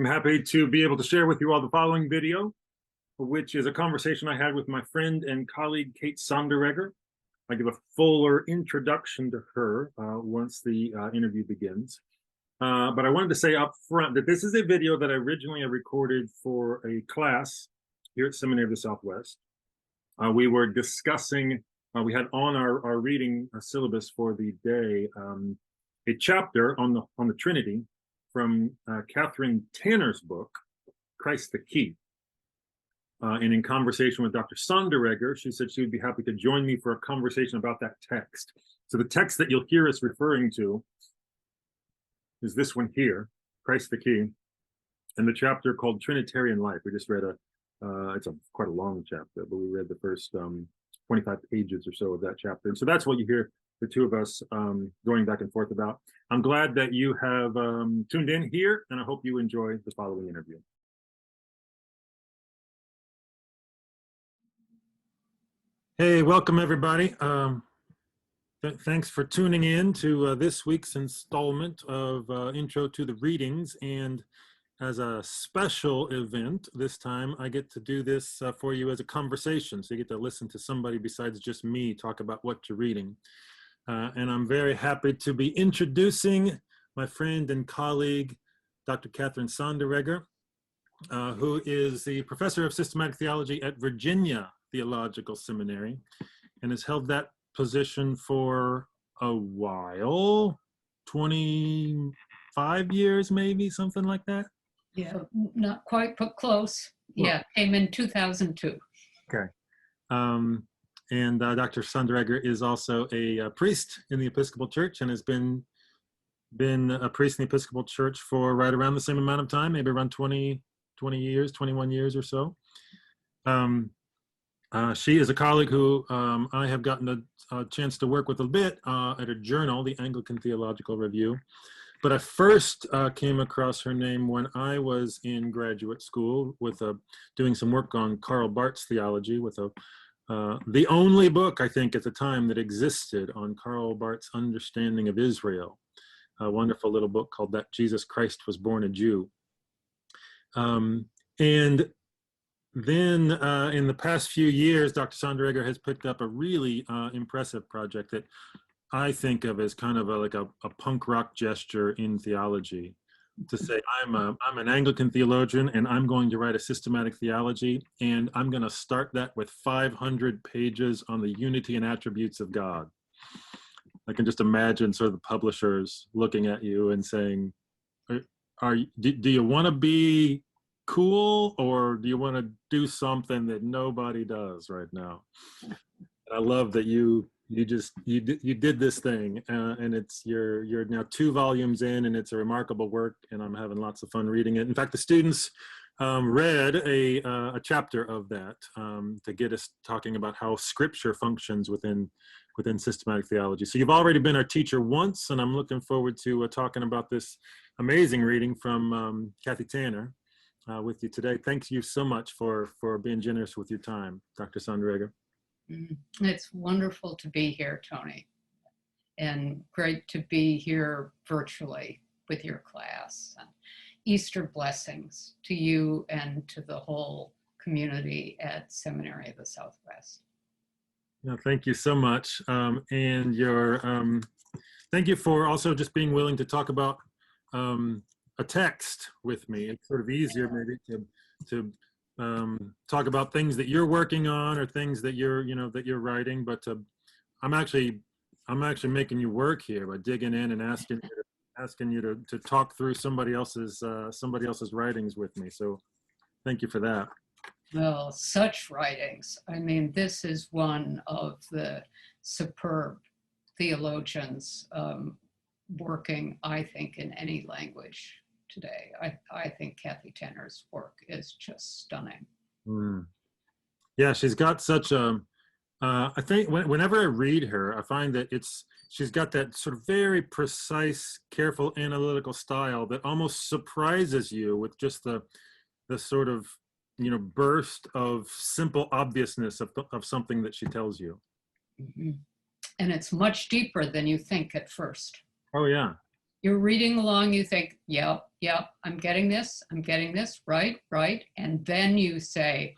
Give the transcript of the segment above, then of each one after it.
I'm happy to be able to share with you all the following video, which is a conversation I had with my friend and colleague, Kate Sonderegger. I give a fuller introduction to her once the interview begins. But I wanted to say up front that this is a video that I originally recorded for a class here at Seminary of the Southwest. We were discussing, we had on our reading syllabus for the day a chapter on the Trinity from Kathryn Tanner's book, Christ the Key. And in conversation with Dr. Sonderegger, she said she would be happy to join me for a conversation about that text. So the text that you'll hear us referring to is this one here, Christ the Key, and the chapter called Trinitarian Life. We just read it's quite a long chapter, but we read the first 25 pages or so of that chapter. And so that's what you hear the two of us going back and forth about. I'm glad that you have tuned in here, and I hope you enjoy the following interview. Hey, welcome everybody. Thanks for tuning in to this week's installment of Intro to the Readings. And as a special event this time, I get to do this for you as a conversation. So you get to listen to somebody besides just me talk about what you're reading. And I'm very happy to be introducing my friend and colleague, Dr. Kathryn Sonderegger, who is the professor of systematic theology at Virginia Theological Seminary and has held that position for a while, 25 years maybe, something like that. Yeah, not quite, but close. Yeah, came in 2002. Okay. And Dr. Sonderegger is also a priest in the Episcopal Church and has been a priest in the Episcopal Church for right around the same amount of time, maybe around 20 years, 21 years or so. She is a colleague who I have gotten a chance to work with a bit at a journal, the Anglican Theological Review. But I first came across her name when I was in graduate school with doing some work on Karl Barth's theology with the only book, I think, at the time that existed on Karl Barth's understanding of Israel. A wonderful little book called That Jesus Christ Was Born a Jew. And then in the past few years, Dr. Sonderegger has picked up a really impressive project that I think of as kind of like a punk rock gesture in theology, to say I'm an Anglican theologian and I'm going to write a systematic theology, and I'm going to start that with 500 pages on the unity and attributes of God. I can just imagine sort of the publishers looking at you and saying, do you want to be cool, or do you want to do something that nobody does right now? And I love that you did this thing, and you're now 2 volumes in, and it's a remarkable work, and I'm having lots of fun reading it. In fact, the students read a chapter of that to get us talking about how Scripture functions within systematic theology. So you've already been our teacher once, and I'm looking forward to talking about this amazing reading from Kathy Tanner with you today. Thank you so much for being generous with your time, Dr. Sonderegger. It's wonderful to be here, Tony, and great to be here virtually with your class. And Easter blessings to you and to the whole community at Seminary of the Southwest. No, thank you so much. And thank you for also just being willing to talk about a text with me. It's sort of easier maybe to talk about things that you're working on or things that you're writing, but I'm actually making you work here by digging in and asking you to talk through somebody else's writings with me. So thank you for that. Well, such writings. I mean, this is one of the superb theologians working, I think, in any language today. I think Kathy Tanner's work is just stunning. Yeah, she's got such a, I think whenever I read her, I find that she's got that sort of very precise, careful, analytical style that almost surprises you with just the sort of, burst of simple obviousness of something that she tells you. Mm-hmm. And it's much deeper than you think at first. Oh, yeah. You're reading along, you think, yep, yeah, I'm getting this, right, right. And then you say,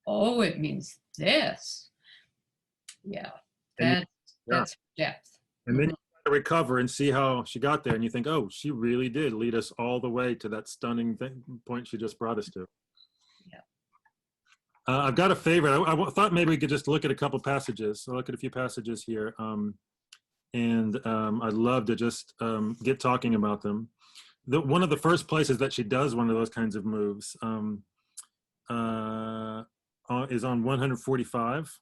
oh, it means this. Yeah, And you, that, yeah. that's depth. And then you try to recover and see how she got there, and you think, oh, she really did lead us all the way to that stunning point she just brought us to. Yeah. I've got a favorite. I thought maybe we could just look at a couple passages. I'll look at a few passages here, and I'd love to just get talking about them. One of the first places that she does one of those kinds of moves is on 145.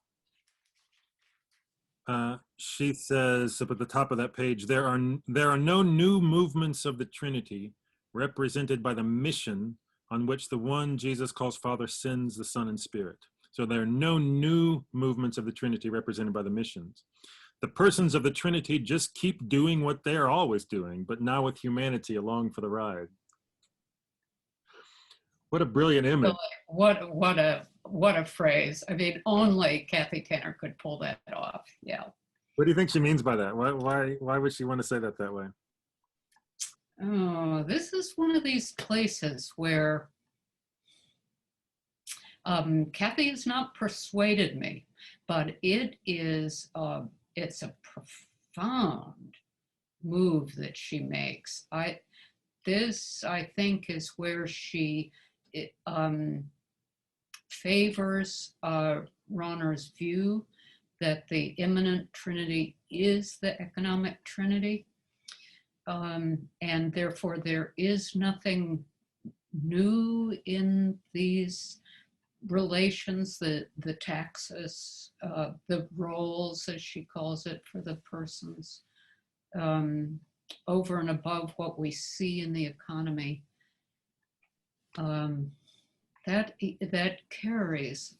She says up at the top of that page, there are no new movements of the Trinity represented by the mission on which the one Jesus calls Father sends the Son and Spirit. So there are no new movements of the Trinity represented by the missions. The persons of the Trinity just keep doing what they're always doing, but now with humanity along for the ride. What a brilliant image. What a phrase. I mean, only Kathy Tanner could pull that off. Yeah. What do you think she means by that? Why would she want to say that way? Oh, this is one of these places where Kathy has not persuaded me, but it is it's a profound move that she makes. This I think is where she favors Rahner's view that the immanent Trinity is the economic Trinity, and therefore there is nothing new in these relations, the taxes, the roles, as she calls it, for the persons, over and above what we see in the economy. That carries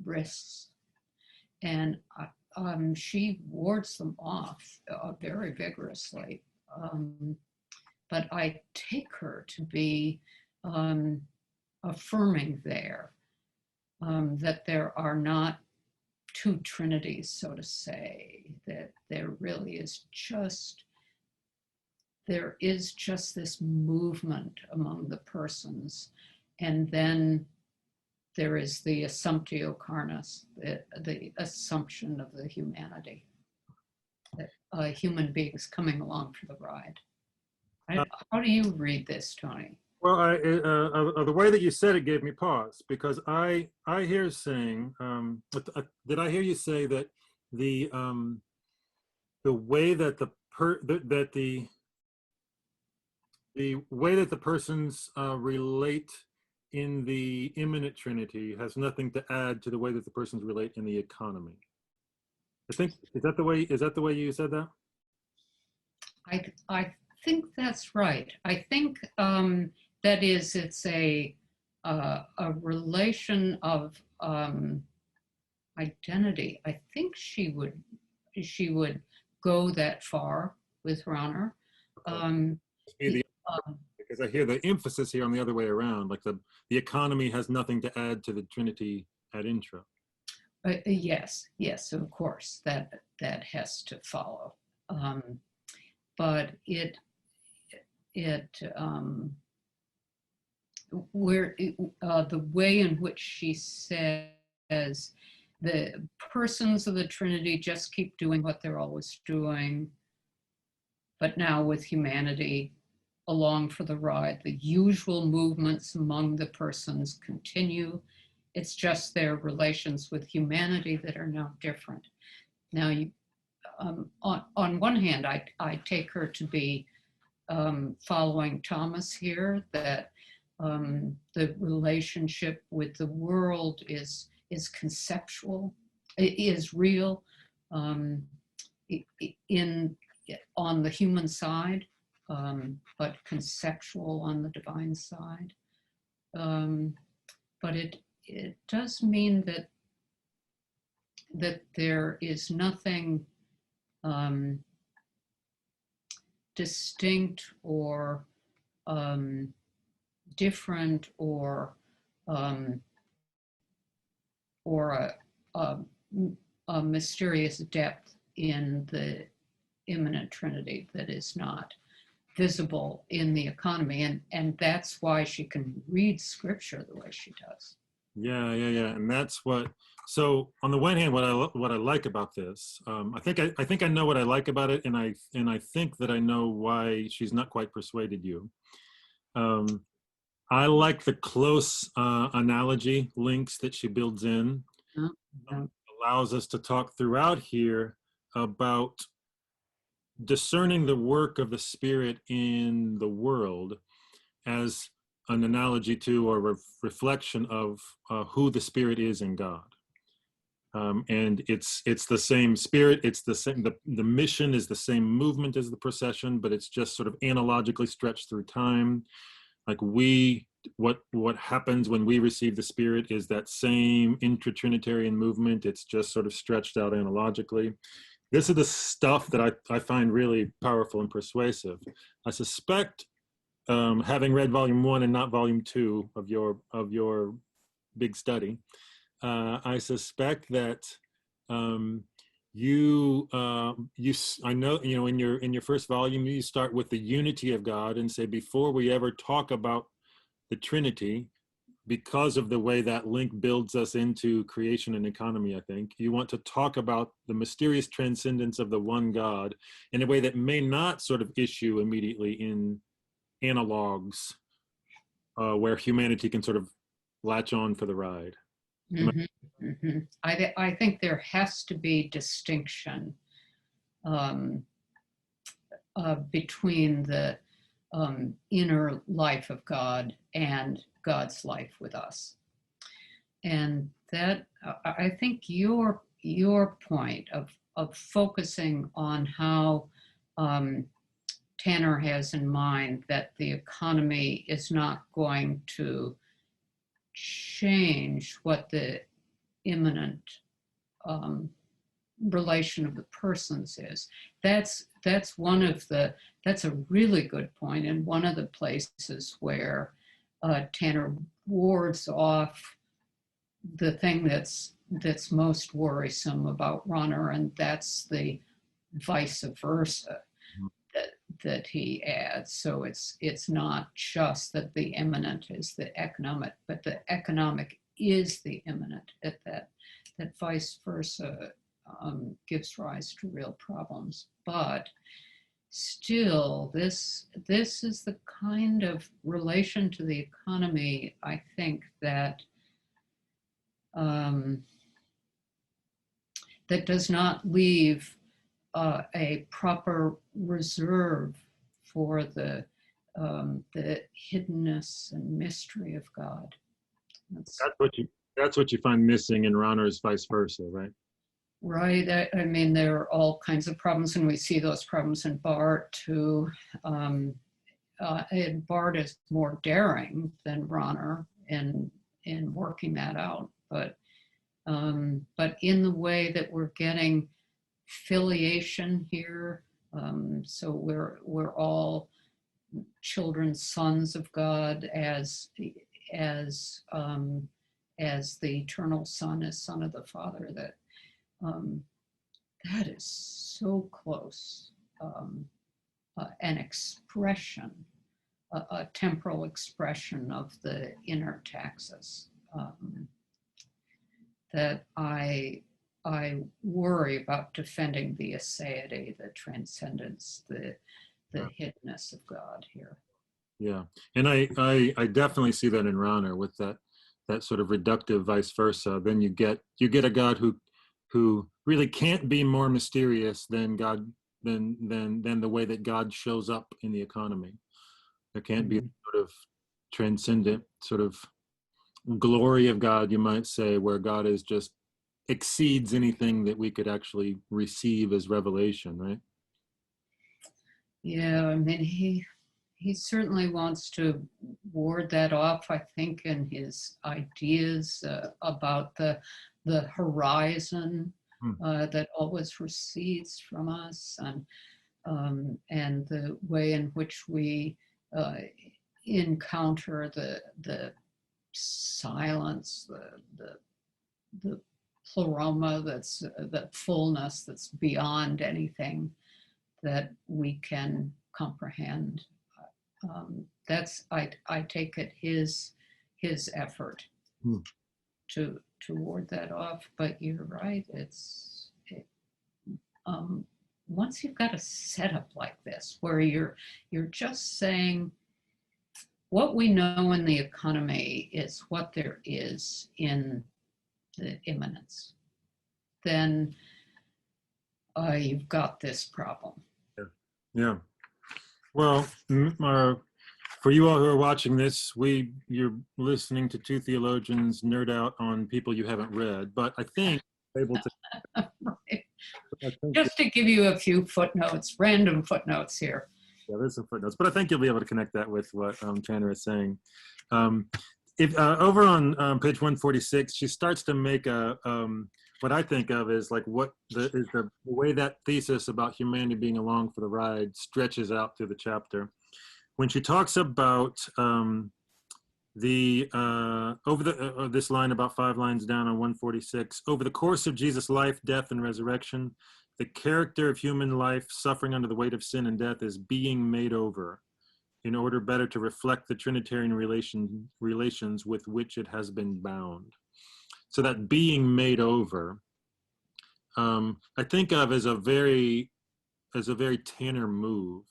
risks, and she wards them off very vigorously. But I take her to be affirming there that there are not two trinities, so to say, that there really is just, there is just this movement among the persons. And then there is the assumptio carnis, the assumption of the humanity, that human beings coming along for the ride. How do you read this, Tony? Well, the way that you said it gave me pause, because I hear saying, did I hear you say that the way that the way that the persons relate in the immanent Trinity has nothing to add to the way that the persons relate in the economy? I think, is that the way you said that? I think that's right. I think that is, it's a relation of identity. I think she would go that far with Rahner. Because I hear the emphasis here on the other way around, like the economy has nothing to add to the Trinity ad intra. Yes, of course, that has to follow. But the way in which she says the persons of the Trinity just keep doing what they're always doing, but now with humanity along for the ride, the usual movements among the persons continue. It's just their relations with humanity that are now different. Now, on one hand, I take her to be following Thomas here, that the relationship with the world is conceptual, is real on the human side, but conceptual on the divine side. But it does mean that there is nothing distinct or different or a mysterious depth in the immanent Trinity that is not visible in the economy, and that's why she can read scripture the way she does. Yeah, and that's what. So on the one hand, what I like about this, I think I know what I like about it, and I think that I know why she's not quite persuaded you. I like the close analogy links that she builds in. Yeah. Allows us to talk throughout here about discerning the work of the Spirit in the world as an analogy to or reflection of who the Spirit is in God. And it's the same Spirit. It's the same. The mission is the same movement as the procession, but it's just sort of analogically stretched through time. Like what happens when we receive the Spirit is that same intra-Trinitarian movement. It's just sort of stretched out analogically. This is the stuff that I find really powerful and persuasive. I suspect, having read volume 1 and not volume 2 of your big study, I suspect that I know, in your first volume, you start with the unity of God and say, before we ever talk about the Trinity, because of the way that link builds us into creation and economy, I think you want to talk about the mysterious transcendence of the one God in a way that may not sort of issue immediately in analogs, where humanity can sort of latch on for the ride. Mm-hmm. Mm-hmm. I think there has to be distinction between the inner life of God and God's life with us. And that, I think your point of focusing on how Tanner has in mind that the economy is not going to change what the immanent relation of the persons is. That's a really good point, and one of the places where Tanner wards off the thing that's most worrisome about Runner, and that's the vice versa that he adds. So it's not just that the immanent is the economic, but the economic is the immanent. That vice versa gives rise to real problems. But still, this is the kind of relation to the economy, I think, that that does not leave a proper reserve for the hiddenness and mystery of God. That's what you find missing in Ronner's vice versa, right? Right. I mean, there are all kinds of problems, and we see those problems in Barth too. And Barth is more daring than Ronner in working that out, but in the way that we're getting filiation here, so we're all children, sons of God, as the eternal Son is Son of the Father. That is so close, an expression, a temporal expression of the inner taxis, that I worry about defending the aseity, the transcendence, the hiddenness of God here. Yeah, and I definitely see that in Ronner with that sort of reductive vice versa. Then you get a God who really can't be more mysterious than God, than the way that God shows up in the economy. There can't be a sort of transcendent sort of glory of God, you might say, where God is just exceeds anything that we could actually receive as revelation, right? Yeah, I mean, he certainly wants to ward that off, I think, in his ideas about the horizon that always recedes from us, and the way in which we encounter the silence, the pleroma, that's the fullness that's beyond anything that we can comprehend. That's, I take it, his effort to ward that off. But you're right. Once you've got a setup like this, where you're just saying what we know in the economy is what there is in the immanence, then you've got this problem. Yeah. Well, for you all who are watching this, you're listening to two theologians nerd out on people you haven't read, but I think able to. Right. Just to give you a few footnotes, random footnotes here. Yeah, there's some footnotes, but I think you'll be able to connect that with what Tanner is saying. If over on page 146, she starts to make what I think of as like what the way that thesis about humanity being along for the ride stretches out through the chapter. When she talks about this line about 5 lines down on 146, over the course of Jesus' life, death, and resurrection, the character of human life suffering under the weight of sin and death is being made over in order better to reflect the Trinitarian relations with which it has been bound. So that being made over, I think of as a very Tanner move.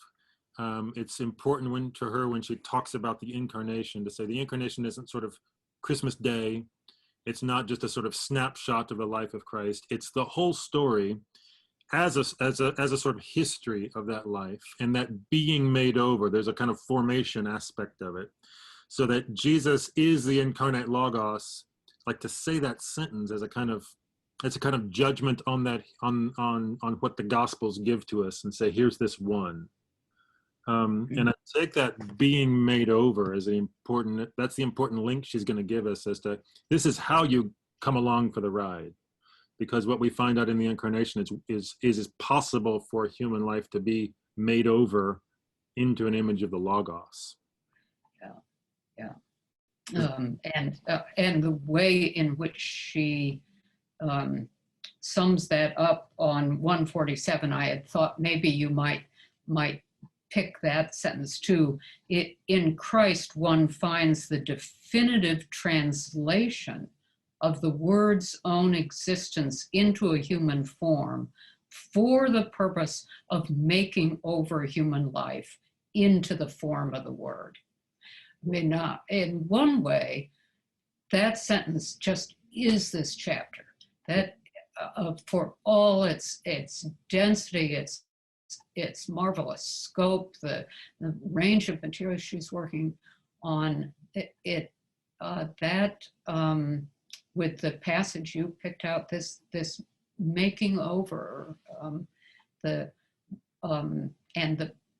It's important to her when she talks about the incarnation to say the incarnation isn't sort of Christmas Day. It's not just a sort of snapshot of the life of Christ. It's the whole story as a sort of history of that life, and that being made over. There's a kind of formation aspect of it, so that Jesus is the incarnate Logos. Like to say that sentence as it's a kind of judgment on that on what the Gospels give to us, and say here's this one. And I take that being made over as that's the important link she's going to give us as to this is how you come along for the ride. Because what we find out in the incarnation is possible for human life to be made over into an image of the Logos. Yeah. And the way in which she sums that up on 147, I had thought maybe you might pick that sentence too. In Christ, one finds the definitive translation of the word's own existence into a human form for the purpose of making over human life into the form of the word. I mean, in one way, that sentence just is this chapter. That for all its density, its marvelous scope, the range of materials she's working on, with the passage you picked out, this making over and the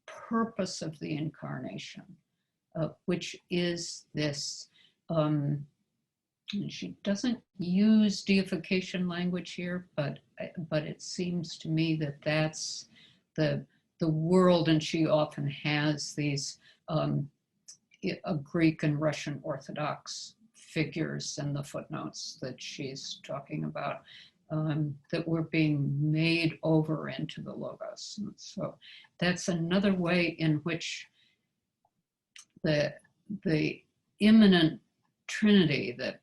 purpose of the incarnation, which is this. She doesn't use deification language here, but it seems to me that that's the world, and she often has these Greek and Russian Orthodox figures in the footnotes that she's talking about, that were being made over into the Logos. And so that's another way in which the immanent Trinity, that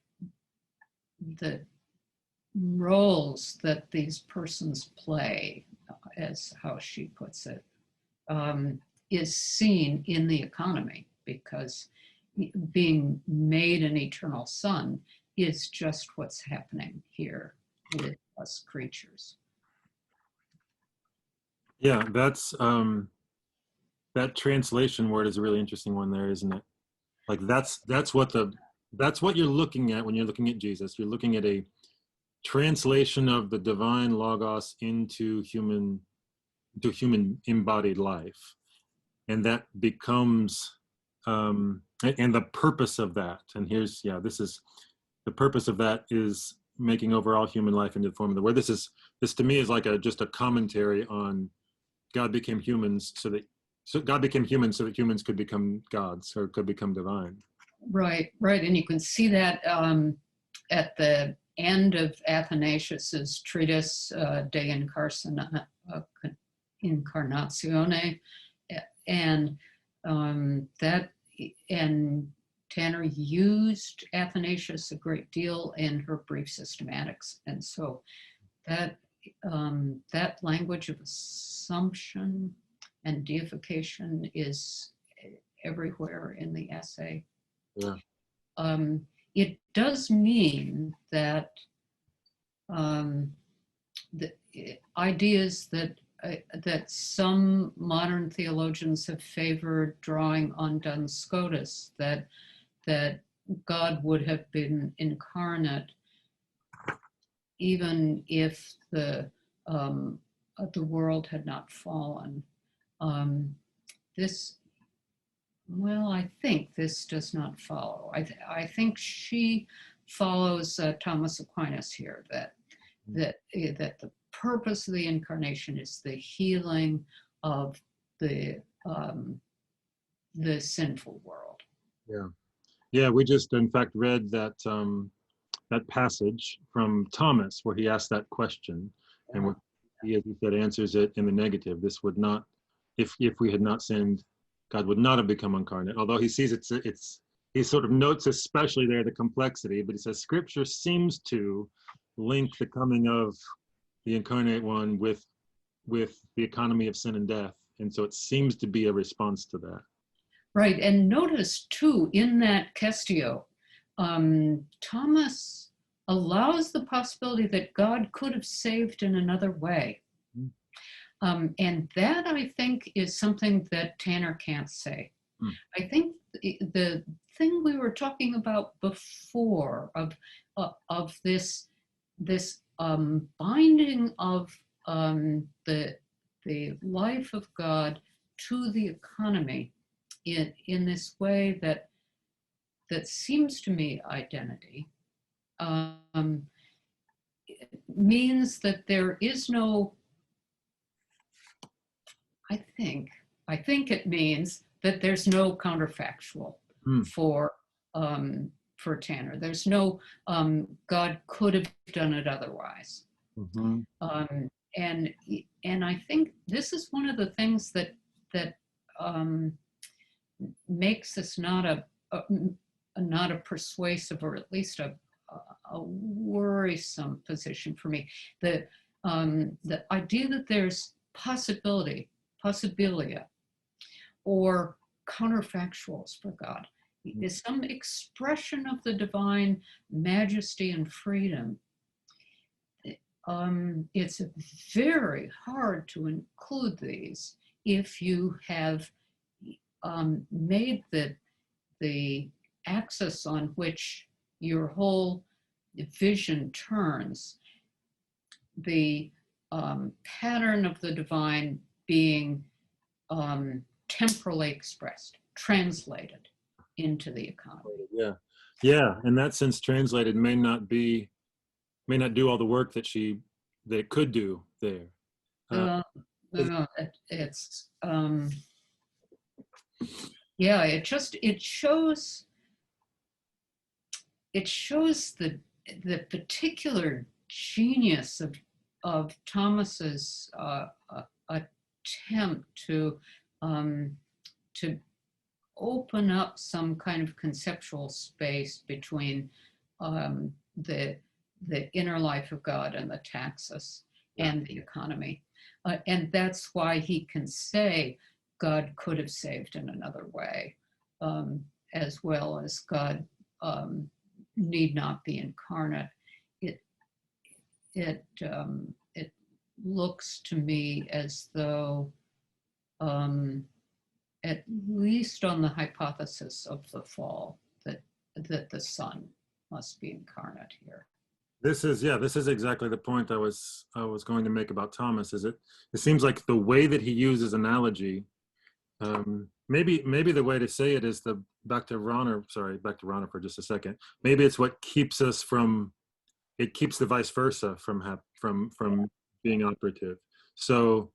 the roles that these persons play, as how she puts it, is seen in the economy, because being made an eternal son is just what's happening here with us creatures. Yeah, that's that translation word is a really interesting one there, isn't it? Like that's what you're looking at when you're looking at Jesus. You're looking at a translation of the divine Logos into human embodied life, and that becomes and the purpose of that, and this is the purpose of that, is making over all human life into the form of the word. This to me is like just a commentary on God became humans so God became human so that humans could become gods, or could become divine. Right, and you can see that at the end of Athanasius's treatise De Incarnatione, and that and Tanner used Athanasius a great deal in her brief systematics, and so that that language of assumption and deification is everywhere in the essay. Yeah. It does mean that the ideas that that some modern theologians have favored drawing on Duns Scotus, that God would have been incarnate even if the world had not fallen. I think this does not follow. I think she follows Thomas Aquinas here, that the purpose of the incarnation is the healing of the sinful world. Yeah. Yeah, we just in fact read that that passage from Thomas where he asked that question, and what he, as he said, answers it in the negative. This would not, if we had not sinned, God would not have become incarnate. Although he sees he sort of notes especially there the complexity, but he says Scripture seems to link the coming of the incarnate one with the economy of sin and death, and so it seems to be a response to that. Right, and notice too in that Quaestio, Thomas allows the possibility that God could have saved in another way. And that, I think, is something that Tanner can't say. I think the thing we were talking about before of this binding of the life of God to the economy in this way that seems to me identity, means that there is no, I think it means that there's no counterfactual for Tanner. There's no God could have done it otherwise. And I think this is one of the things that makes this not a persuasive, or at least a worrisome position for me. The idea that there's possibility, possibilia, or counterfactuals for God is some expression of the divine majesty and freedom. It's very hard to include these if you have made the axis on which your whole vision turns, the pattern of the divine being temporally expressed, translated into the economy. Yeah. In that sense, translated may not do all the work that it could do there. It's it shows the particular genius of Thomas's attempt to open up some kind of conceptual space between the inner life of God and the taxis and the economy. And that's why he can say God could have saved in another way, as well as God need not be incarnate. It looks to me as though, at least on the hypothesis of the fall, that the Son must be incarnate here. This is exactly the point I was going to make about Thomas. Is it seems like the way that he uses analogy, maybe the way to say it is back to Rahner for just a second. Maybe it's what keeps us it keeps the vice versa from being operative. So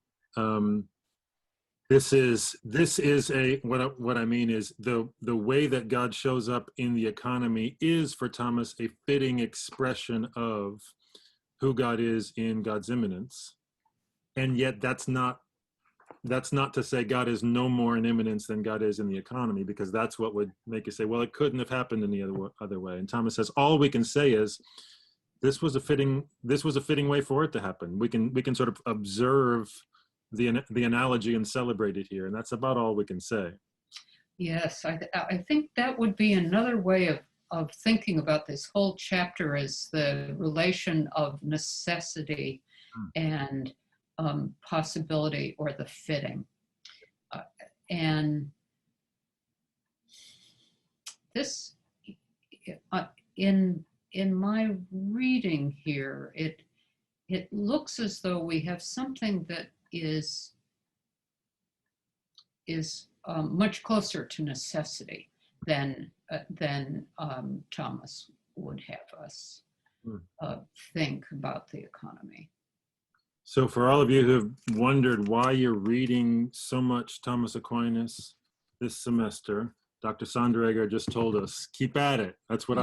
this is what I mean is the way that God shows up in the economy is for Thomas a fitting expression of who God is in God's immanence, and yet that's not that's not to say God is no more in immanence than God is in the economy, because that's what would make you say, well, it couldn't have happened in the other way. And Thomas says, all we can say is this was a fitting way for it to happen. We can sort of observe the analogy and celebrate it here, and that's about all we can say. Yes, I think that would be another way of thinking about this whole chapter, is the relation of necessity and possibility, or the fitting. And this, in my reading here, it looks as though we have something that is much closer to necessity than Thomas would have us think about the economy. So for all of you who have wondered why you're reading so much Thomas Aquinas this semester, Dr. Sonderegger just told us, keep at it. That's what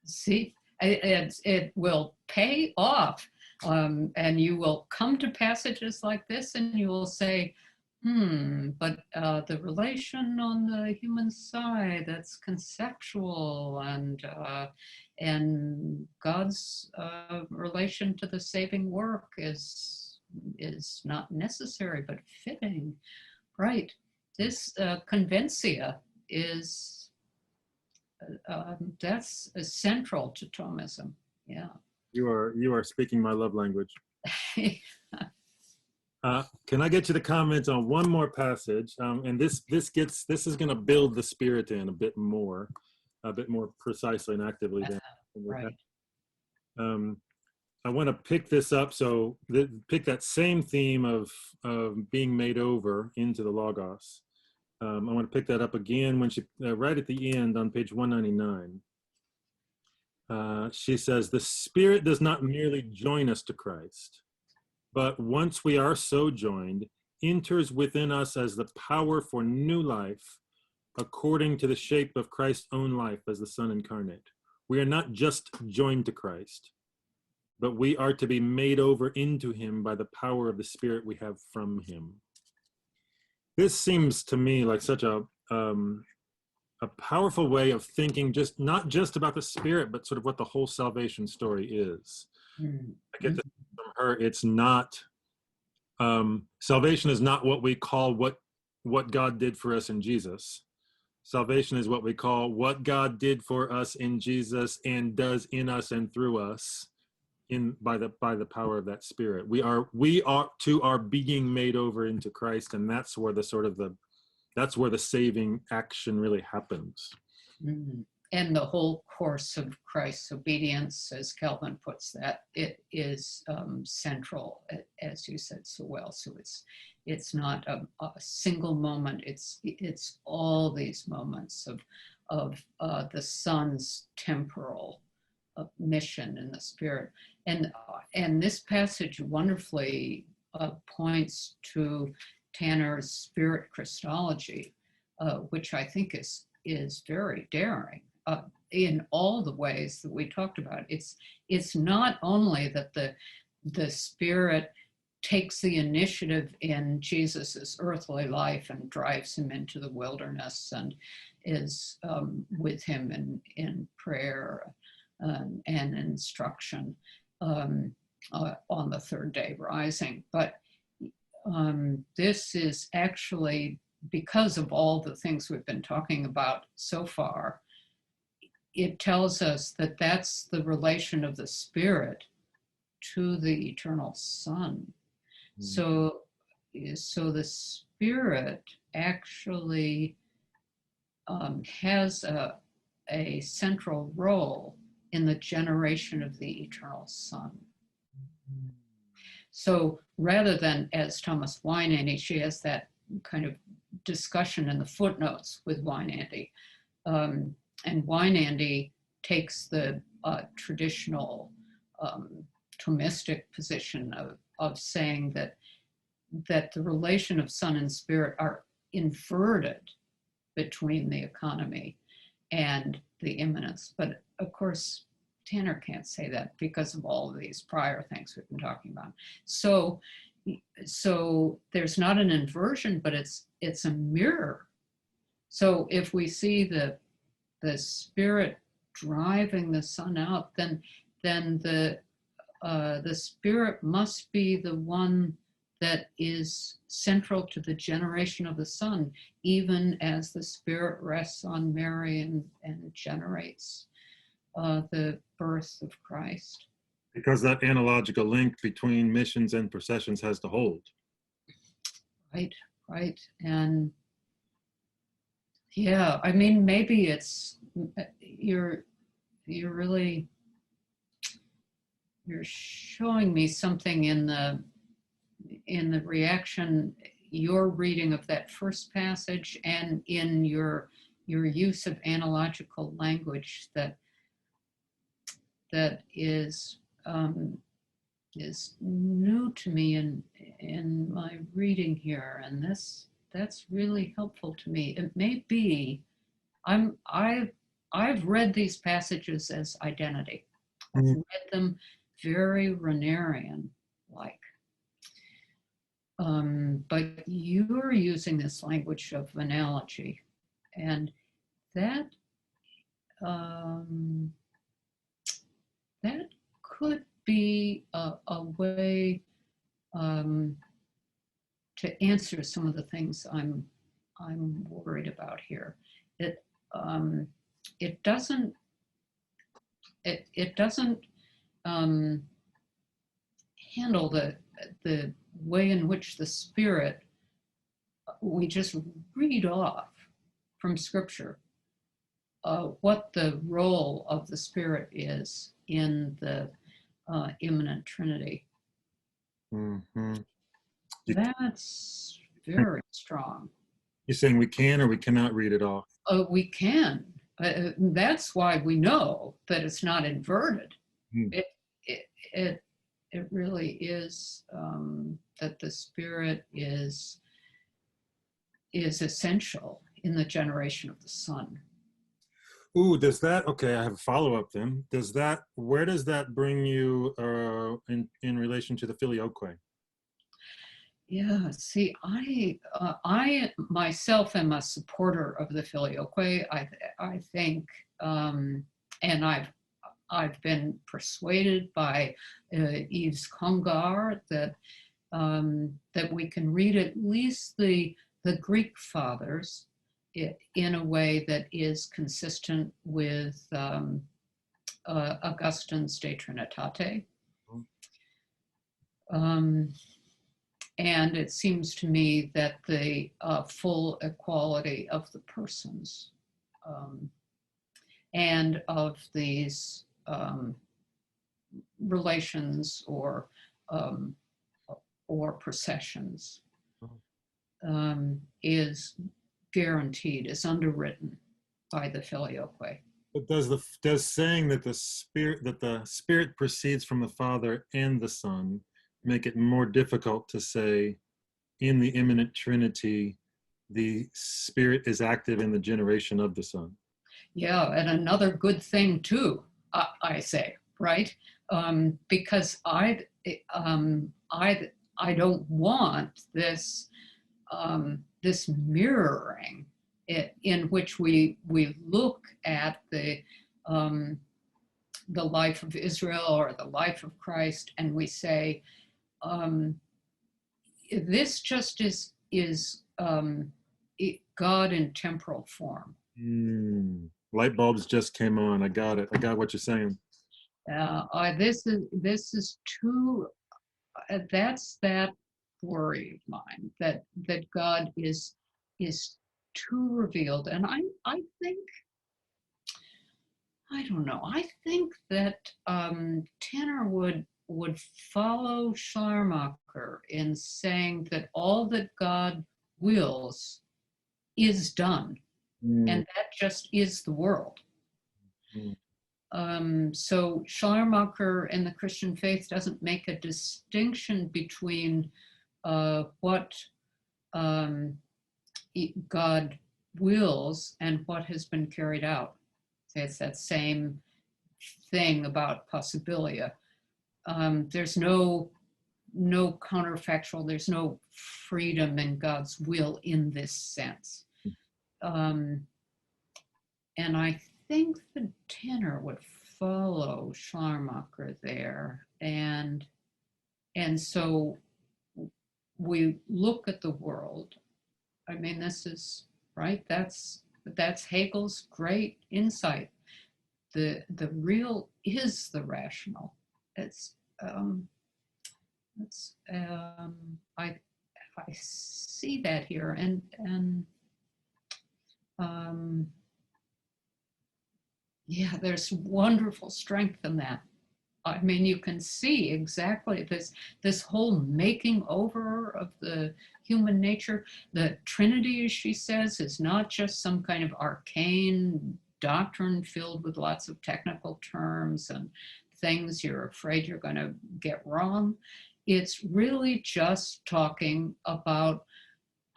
See, it will pay off. And you will come to passages like this and you will say, but the relation on the human side, that's conceptual, and God's relation to the saving work is not necessary but fitting, right? This convencia is that's central to Thomism. Yeah. You are speaking my love language. Can I get you to comment on one more passage? And this is going to build the spirit in a bit more precisely and actively than right. I want to pick this up. So pick that same theme of being made over into the Logos. I want to pick that up again when she right at the end on page 199. She says, the Spirit does not merely join us to Christ, but once we are so joined, enters within us as the power for new life, according to the shape of Christ's own life as the Son incarnate. We are not just joined to Christ, but we are to be made over into him by the power of the Spirit we have from him. This seems to me like such a powerful way of thinking, not just about the Spirit, but sort of what the whole salvation story is. I get this from her. It's not, salvation is not what we call what God did for us in Jesus. Salvation is what we call what God did for us in Jesus and does in us and through us by the power of that Spirit. We are being made over into Christ, and that's where the saving action really happens. And the whole course of Christ's obedience, as Calvin puts that, it is central, as you said so well. So it's not a single moment. It's all these moments of the Son's temporal mission in the Spirit. And this passage wonderfully points to Tanner's Spirit Christology, which I think is very daring in all the ways that we talked about. It's not only that the Spirit takes the initiative in Jesus's earthly life and drives him into the wilderness and is with him in prayer and instruction on the third day rising. But this is actually, because of all the things we've been talking about so far, it tells us that that's the relation of the Spirit to the eternal Son. So the Spirit actually has a central role in the generation of the eternal Son. So rather than, as Thomas Weinandy, she has that kind of discussion in the footnotes with Weinandy. And Weinandy takes the traditional Thomistic position of saying that the relation of Son and Spirit are inverted between the economy and the immanence. But of course, Tanner can't say that because of all of these prior things we've been talking about. So So there's not an inversion, but it's a mirror. So if we see the Spirit driving the Son out, then the Spirit must be the one that is central to the generation of the Son, even as the Spirit rests on Mary and generates the birth of Christ. Because that analogical link between missions and processions has to hold. Right, right. And yeah, I mean, maybe it's, you're really, you're showing me something in the reaction, your reading of that first passage, and in your use of analogical language that is new to me in my reading here, and that's really helpful to me. It may be I've read these passages as identity. I've read them very Ranierian like. But you're using this language of analogy, and that that could be a way to answer some of the things I'm worried about here. It doesn't handle the way in which the Spirit, we just read off from Scripture what the role of the Spirit is in the immanent Trinity. Mm-hmm. That's very strong. You're saying we can or we cannot read it off? We can. That's why we know that it's not inverted. Mm. It really is that the Spirit is essential in the generation of the Son. Ooh, does that, okay, I have a follow-up then. Where does that bring you in relation to the filioque? Yeah, see, I myself am a supporter of the filioque. I think, and I've been persuaded by Yves Congar that that we can read at least the Greek fathers in a way that is consistent with Augustine's De Trinitate. And it seems to me that the full equality of the persons and of these relations or processions is guaranteed, is underwritten by the filioque. But does saying that the Spirit proceeds from the Father and the Son make it more difficult to say in the immanent Trinity the Spirit is active in the generation of the Son? Yeah, and another good thing too, I say, right? Because I don't want this this mirroring in which we look at the life of Israel or the life of Christ, and we say this just is God in temporal form. Light bulbs just came on. I got it. I got what you're saying. This is too. That's that worry of mine that God is too revealed, and I think, I don't know. I think that Tanner would follow Schleiermacher in saying that all that God wills is done, and that just is the world. So Schleiermacher in the Christian faith doesn't make a distinction between what God wills and what has been carried out. It's that same thing about possibilia. There's no no counterfactual, there's no freedom in God's will in this sense. And I think the tenor would follow Schleiermacher there. And so we look at the world. I mean, this is, right? That's Hegel's great insight. The real is the rational. I see that here, and yeah, there's wonderful strength in that. I mean, you can see exactly this whole making over of the human nature. The Trinity, as she says, is not just some kind of arcane doctrine filled with lots of technical terms and things you're afraid you're going to get wrong. It's really just talking about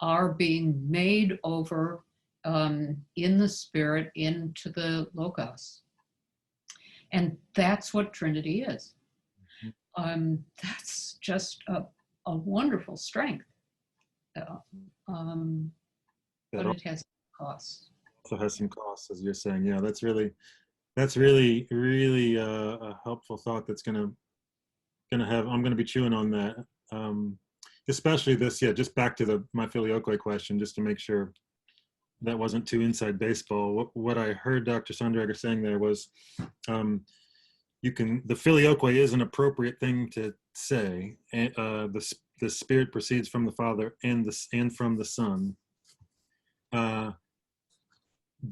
our being made over in the Spirit into the Logos. And that's what Trinity is. That's just a wonderful strength. But it has costs. Also has some costs, as you're saying. Yeah, that's really a helpful thought. That's gonna have. I'm gonna be chewing on that. Especially this. Yeah, just back to my filioque question, just to make sure that wasn't too inside baseball. What I heard Dr. Sonderegger saying there was, the filioque is an appropriate thing to say. The Spirit proceeds from the Father and from the Son,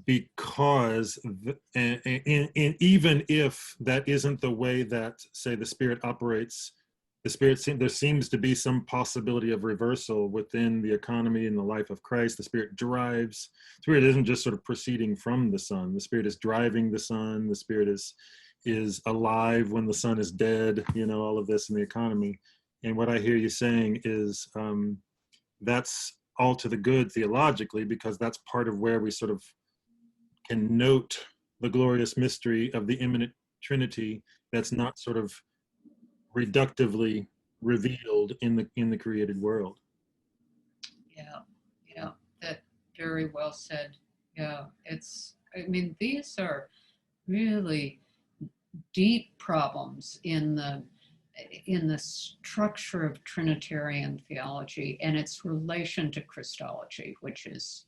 because even if that isn't the way that, say, the Spirit operates. There seems to be some possibility of reversal within the economy and the life of Christ. The Spirit drives. The Spirit isn't just sort of proceeding from the Son. The Spirit is driving the Son. The Spirit is alive when the Son is dead. All of this in the economy. And what I hear you saying is that's all to the good theologically, because that's part of where we sort of can note the glorious mystery of the immanent Trinity. That's not sort of reductively revealed in the created world. Yeah, that very well said. Yeah, I mean, these are really deep problems in the structure of Trinitarian theology and its relation to Christology, which is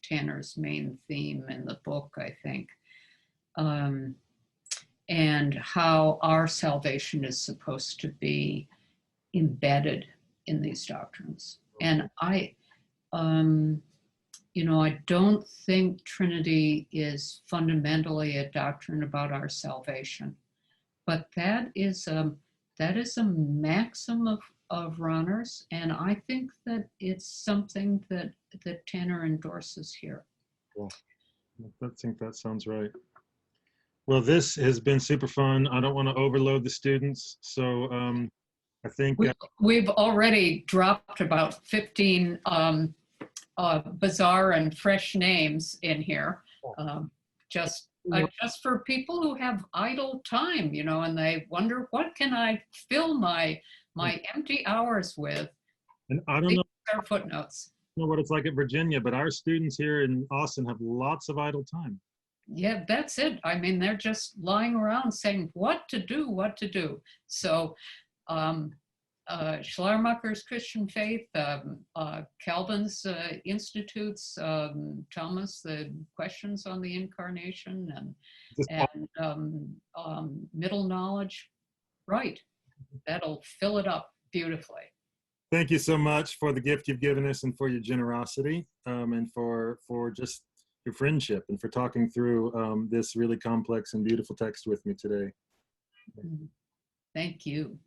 Tanner's main theme in the book, I think. And how our salvation is supposed to be embedded in these doctrines. And I don't think Trinity is fundamentally a doctrine about our salvation, but that is a maxim of Rahner's, and I think that it's something that Tanner endorses here. Well, I think that sounds right. Well, this has been super fun. I don't want to overload the students, so I think we've already dropped about 15 bizarre and fresh names in here, just for people who have idle time, and they wonder, what can I fill my empty hours with? And I don't know. Our footnotes. I don't know what it's like at Virginia, but our students here in Austin have lots of idle time. Yeah, that's it. I mean, they're just lying around saying what to do. So Schleiermacher's Christian Faith, Calvin's Institutes, Thomas, the Questions on the Incarnation, and Middle Knowledge. Right. That'll fill it up beautifully. Thank you so much for the gift you've given us and for your generosity, and for just your friendship, and for talking through this really complex and beautiful text with me today. Thank you.